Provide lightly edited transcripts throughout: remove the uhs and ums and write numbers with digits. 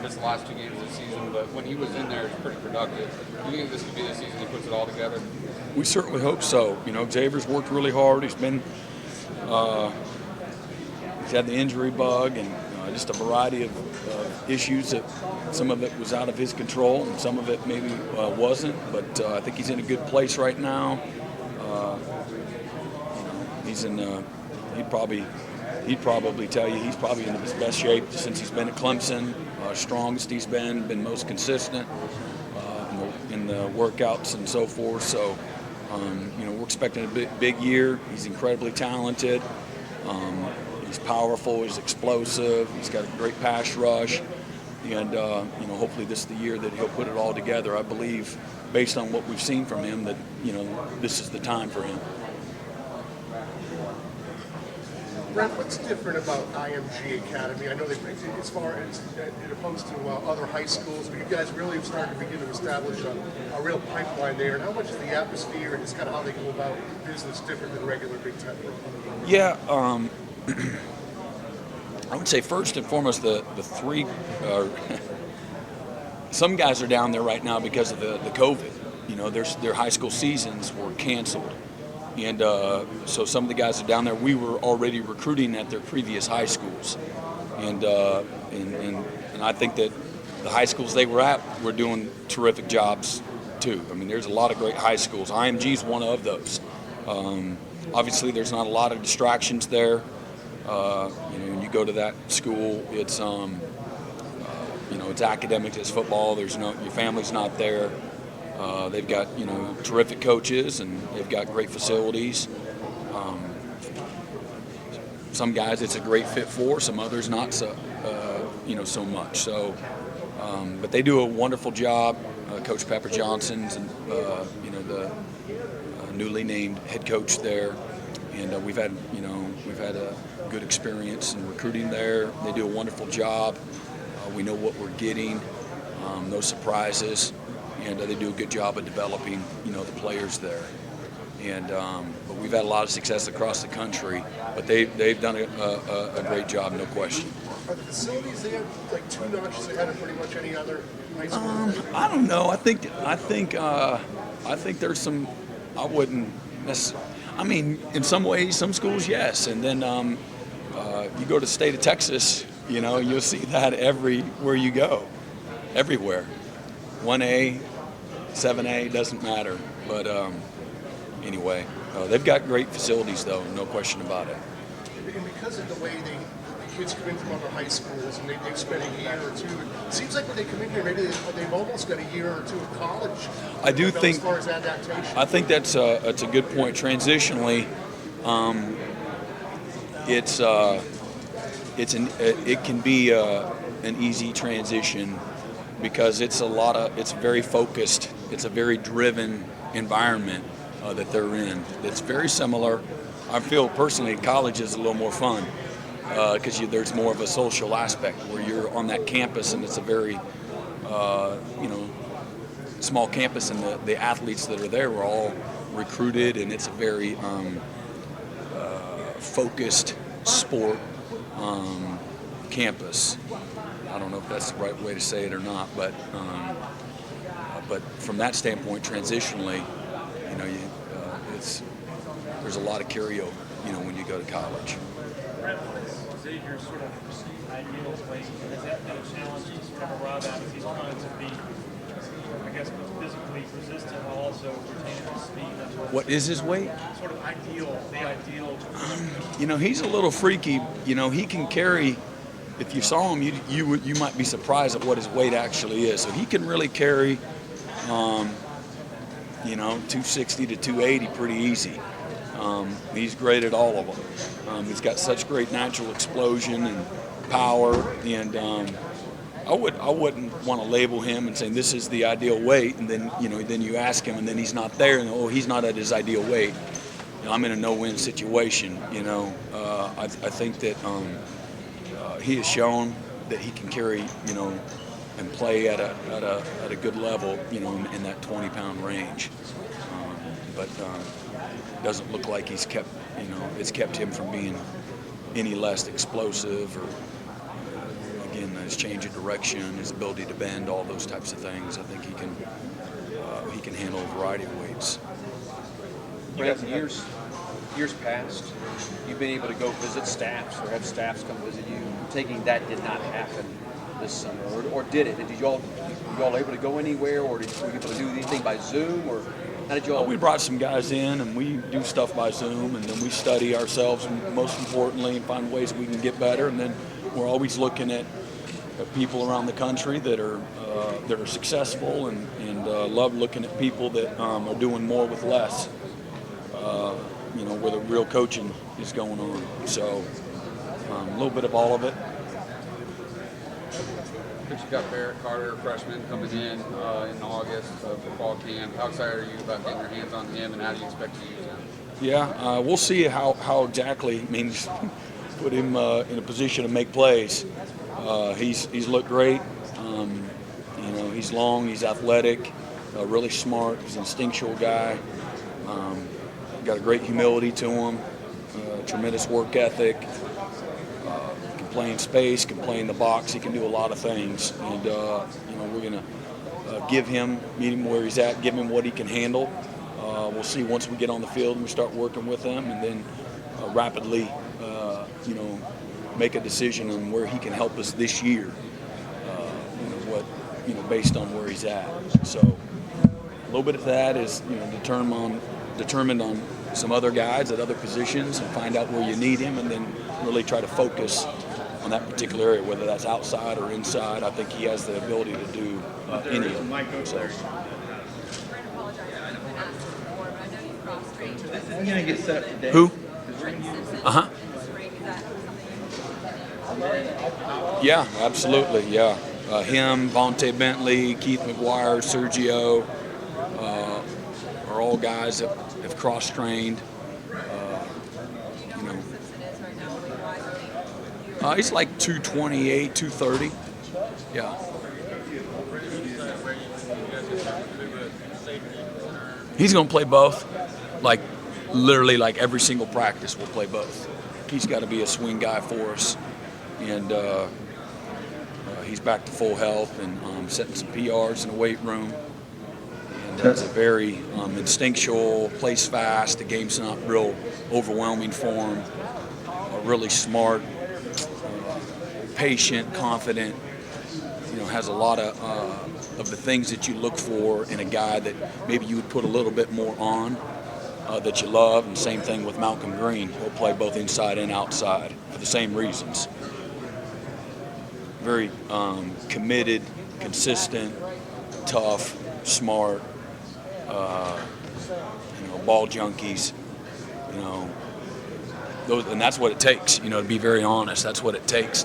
missed the last 2 games of the season, but when he was in there, it was pretty productive. Do you think this could be the season he puts it all together? We certainly hope so. Xavier's worked really hard. He's been he's had the injury bug and just a variety of issues that some of it was out of his control and some of it maybe wasn't. But I think he's in a good place right now. He's in. He'd probably tell you he's probably in his best shape since he's been at Clemson. Strongest he's been most consistent in the workouts and so forth. So, we're expecting a big year. He's incredibly talented. He's powerful. He's explosive. He's got a great pass rush. And, hopefully this is the year that he'll put it all together. I believe, based on what we've seen from him, that, this is the time for him. Brent, what's different about IMG Academy? I know as far as in opposed to other high schools, but you guys really have started to begin to establish a real pipeline there. And how much is the atmosphere and just kind of how they go about business different than regular Big Ten? Yeah, I would say first and foremost the three. Some guys are down there right now because of the COVID. Their high school seasons were canceled. And so some of the guys are down there. We were already recruiting at their previous high schools, and I think that the high schools they were at were doing terrific jobs too. I mean, there's a lot of great high schools. IMG is one of those. Obviously, there's not a lot of distractions there. When you go to that school, it's it's academics, it's football. Your family's not there. They've got terrific coaches and they've got great facilities. Some guys it's a great fit for, some others not so so much. So, but they do a wonderful job. Coach Pepper Johnson's the newly named head coach there, and we've had a good experience in recruiting there. They do a wonderful job. We know what we're getting. No surprises. And they do a good job of developing, the players there. And but we've had a lot of success across the country. But they've done a great job, no question. Are the facilities there like 2 notches ahead of pretty much any other high school? I don't know. I think there's some. I wouldn't necessarily. I mean, in some ways, some schools, yes. And then you go to the state of Texas, you'll see that everywhere you go, everywhere. 1A, 7A, doesn't matter. But anyway, they've got great facilities, though, no question about it. And because of the way the kids come in from other high schools and they've spent a year or two, it seems like when they come in here, maybe they've almost got a year or two of college. I do think, as far as adaptation. I think that's a good point. Transitionally, it can be an easy transition. Because it's very focused, it's a very driven environment that they're in. It's very similar. I feel personally college is a little more fun because there's more of a social aspect where you're on that campus and it's a very, small campus and the athletes that are there were all recruited and it's a very focused sport campus. I don't know if that's the right way to say it or not, but from that standpoint, transitionally, there's a lot of carryover, when you go to college. Xavier's sort of ideal place, has that been a challenge to sort of arrive at? He's trying to be, I guess, physically resistant while also retaining his speed. What is his weight? Sort of the ideal. He's a little freaky. He can carry. If you saw him, you might be surprised at what his weight actually is. So he can really carry, 260 to 280 pretty easy. He's great at all of them. He's got such great natural explosion and power, and I wouldn't want to label him and say this is the ideal weight, and then you ask him, and then he's not there, and he's not at his ideal weight. I'm in a no-win situation. I think that. He has shown that he can carry, and play at a good level, in that 20-pound range. But doesn't look like it's kept him from being any less explosive or, again, his change of direction, his ability to bend, all those types of things. I think he can handle a variety of weights. Brent, years past, you've been able to go visit staffs or have staffs come visit you. I'm taking that did not happen this summer, or did it? Did y'all able to go anywhere, or were you able to do anything by Zoom, or how did y'all? We brought some guys in, and we do stuff by Zoom, and then we study ourselves, most importantly, and find ways we can get better. And then we're always looking at people around the country that are successful, and love looking at people that are doing more with less. Where the real coaching is going on. So a little bit of all of it. But you got Barrett Carter, freshman, coming in August for fall camp. How excited are you about getting your hands on him, and how do you expect to use him? Yeah, we'll see how exactly. I mean, put him in a position to make plays. He's looked great. He's long, he's athletic, really smart. He's an instinctual guy. Got a great humility to him, tremendous work ethic. Can play in space, can play in the box. He can do a lot of things, and we're gonna meet him where he's at, give him what he can handle. We'll see once we get on the field and we start working with him, and then rapidly, make a decision on where he can help us this year. Based on where he's at. So a little bit of that is determined on some other guys at other positions, and find out where you need him, and then really try to focus on that particular area, whether that's outside or inside. I think he has the ability to do any of them. So. I'm gonna get set up today. Who? Yeah, absolutely. Yeah, him, Vontae Bentley, Keith McGuire, Sergio are all guys that have cross-trained. He's like 228, 230. Yeah. He's going to play both. Literally every single practice we'll play both. He's got to be a swing guy for us. And he's back to full health and setting some PRs in the weight room. And that's a very instinctual, plays fast. The game's not real overwhelming for him. Really smart, patient, confident. Has a lot of the things that you look for in a guy that maybe you would put a little bit more on that you love. And same thing with Malcolm Green. He'll play both inside and outside for the same reasons. Very committed, consistent, tough, smart, ball junkies, those, and that's what it takes, to be very honest. That's what it takes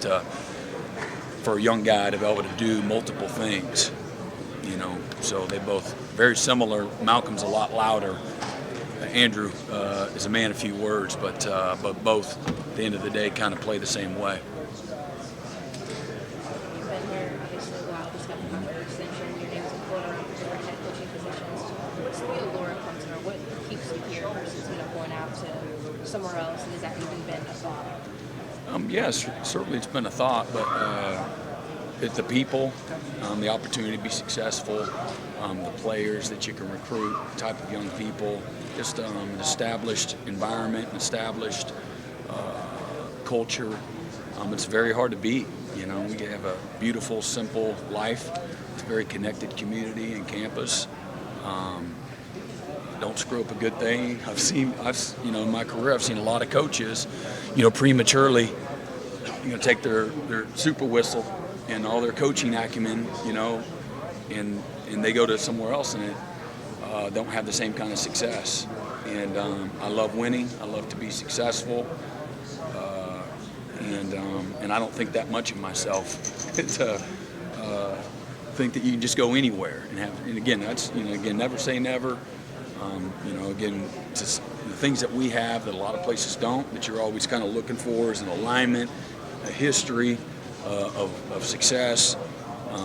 for a young guy to be able to do multiple things, So they both very similar. Malcolm's a lot louder. Andrew is a man of few words, but both, at the end of the day, kind of play the same way. Somewhere else, and has that even been a thought? Yes, certainly it's been a thought, but it's the people, the opportunity to be successful, the players that you can recruit, the type of young people, just an established environment, an established culture. It's very hard to beat. We have a beautiful, simple life. It's a very connected community and campus. Don't screw up a good thing. In my career, I've seen a lot of coaches, prematurely, take their super whistle and all their coaching acumen, and they go to somewhere else and don't have the same kind of success. And I love winning. I love to be successful. And I don't think that much of myself to think that you can just go anywhere and have. And again, that's never say never. Just the things that we have that a lot of places don't, that you're always kind of looking for is an alignment, a history of success,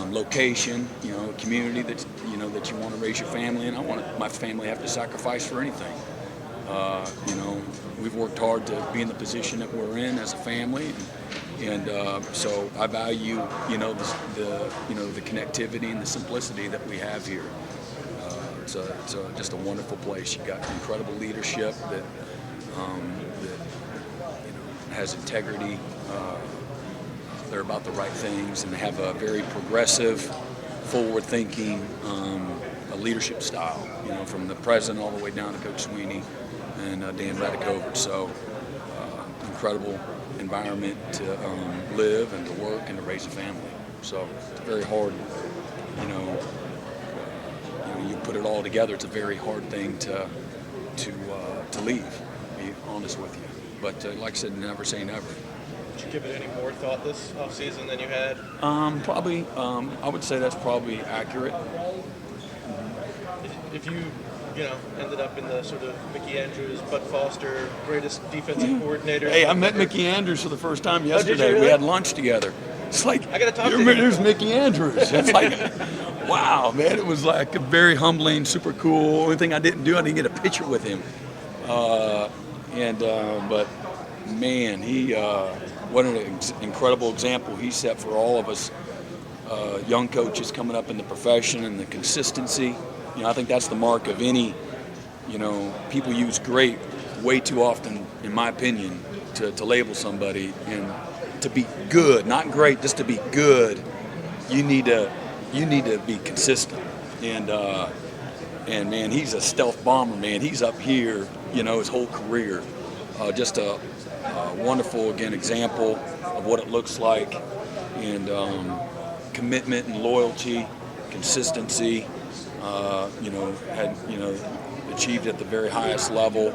location, a community that you want to raise your family in. I want my family to have to sacrifice for anything. You know, we've worked hard to be in the position that we're in as a family, and so I value, you know, the connectivity and the simplicity that we have here. It's just a wonderful place. You got incredible leadership that has integrity. They're about the right things, and they have a very progressive, forward-thinking leadership style. You know, from the president all the way down to Coach Sweeney and Dan Radakovich. So, incredible environment to live and to work and to raise a family. So it's very hard. You put it all together. It's a very hard thing to leave. To be honest with you, but like I said, never say never. Did you give it any more thought this offseason than you had? Probably. I would say that's probably accurate. If you ended up in the sort of Mickey Andrews, Bud Foster, greatest defensive coordinator. Hey, I met Mickey Andrews for the first time yesterday. really? We had lunch together. It's like, I gotta talk to him. There's Mickey Andrews. It's like, wow, man. It was like very humbling, super cool. Only thing I didn't get a picture with him. But man, he what an incredible example he set for all of us young coaches coming up in the profession, and the consistency. I think that's the mark of any. People use great way too often, in my opinion, to label somebody. And to be good, not great, just to be good, you need to be consistent. And man, he's a stealth bomber, man. He's up here, his whole career. Just a wonderful, again, example of what it looks like, and commitment and loyalty, consistency. Had achieved at the very highest level,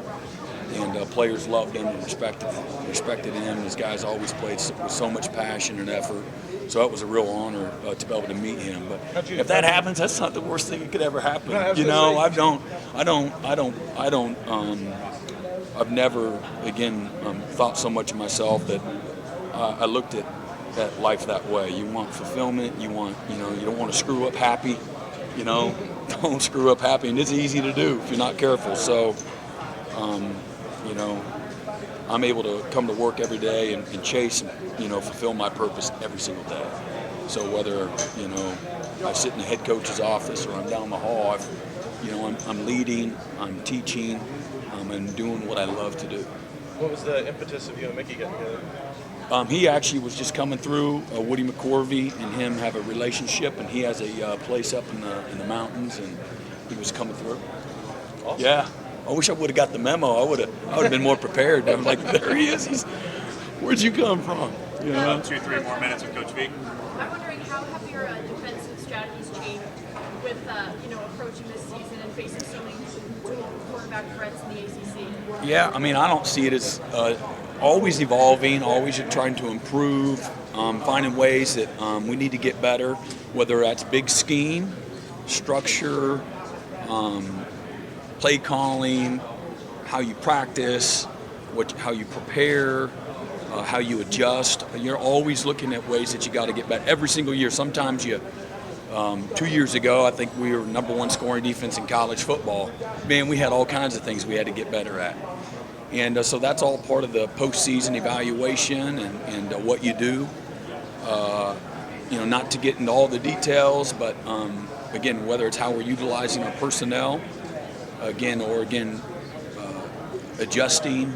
and players loved him and respected him. His guys always played with so much passion and effort. So it was a real honor to be able to meet him. But if that happens, that's not the worst thing that could ever happen. I've never, again, thought so much of myself that I looked at life that way. You want fulfillment. You don't want to screw up happy. Don't screw up happy, and it's easy to do if you're not careful. So, I'm able to come to work every day and chase and, fulfill my purpose every single day. So whether, I sit in the head coach's office or I'm down the hall, I'm leading, I'm teaching, and doing what I love to do. What was the impetus of you and Mickey getting together? He actually was just coming through. Woody McCorvey and him have a relationship, and he has a place up in the mountains, and he was coming through. Awesome. Yeah, I wish I would have got the memo. I would have been more prepared. I was like, there he is. Where'd you come from? 2-3 more minutes with Coach V. I'm wondering, how have your defensive strategies changed with approaching this season and facing so many dual quarterback threats in the ACC? Yeah, I don't see it as always evolving, always trying to improve, finding ways that we need to get better, whether that's big scheme, structure, play calling, how you practice, how you prepare, how you adjust. You're always looking at ways that you got to get better every single year. Sometimes 2 years ago, I think we were #1 scoring defense in college football. Man, we had all kinds of things we had to get better at. And so that's all part of the postseason evaluation and what you do. Not to get into all the details, but again, whether it's how we're utilizing our personnel, adjusting,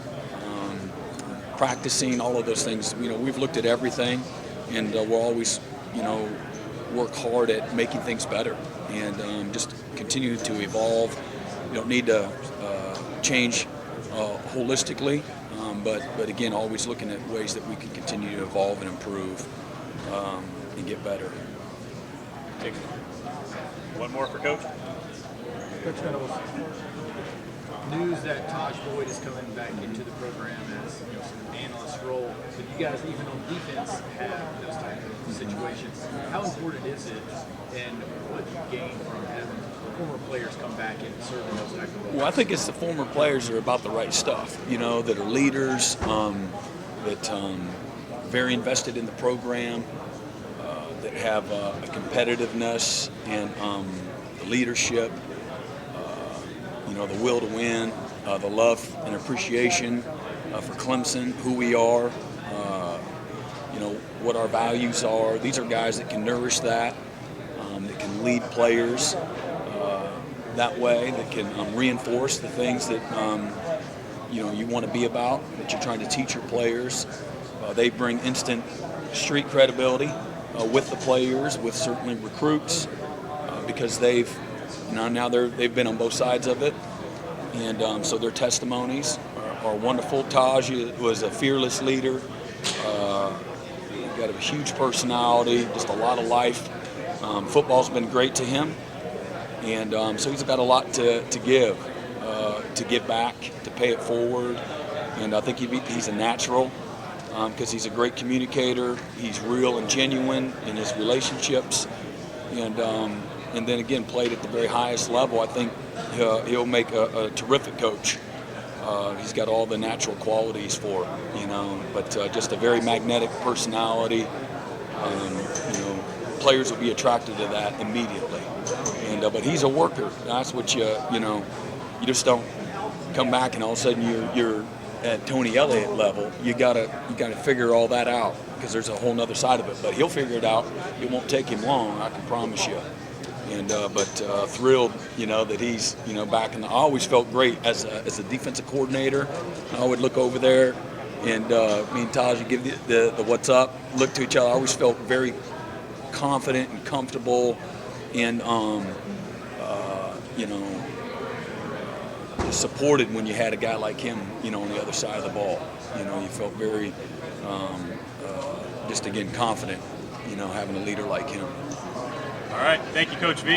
practicing, all of those things. We've looked at everything, and we'll always, work hard at making things better and just continue to evolve. You don't need to change holistically, but again, always looking at ways that we can continue to evolve and improve and get better. One more for Coach. Coach Venables, news that Taj Boyd is coming back into the program as some analyst role, but you guys, even on defense, have those type of situations. How important is it, and what do you gain from having former players come back and serve in those type of roles? Well, I think it's the former players that are about the right stuff, that are leaders, that very invested in the program, that have a competitiveness and leadership, the will to win. the love and appreciation for Clemson, who we are, what our values are. These are guys that can nourish that, that can lead players that way, that can reinforce the things that you want to be about, that you're trying to teach your players. They bring instant street credibility with the players, with certainly recruits, because they've been on both sides of it, and so their testimonies are wonderful. Taj was a fearless leader. Got a huge personality, just a lot of life. Football's been great to him, and so he's got a lot to give back, to pay it forward. And I think he's a natural because he's a great communicator. He's real and genuine in his relationships, and then again played at the very highest level. I think he'll make a terrific coach. He's got all the natural qualities for it, but just a very magnetic personality. Players will be attracted to that immediately. And but he's a worker. That's what you just don't come back and all of a sudden you're at Tony Elliott level. You gotta figure all that out, because there's a whole nother side of it. But he'll figure it out. It won't take him long, I can promise you. And but thrilled, that he's back in the. I always felt great as a defensive coordinator. I would look over there, and me and Taj would give the what's up, look to each other. I always felt very confident and comfortable, and supported when you had a guy like him, on the other side of the ball. You felt very, just again confident, having a leader like him. All right. Thank you, Coach V.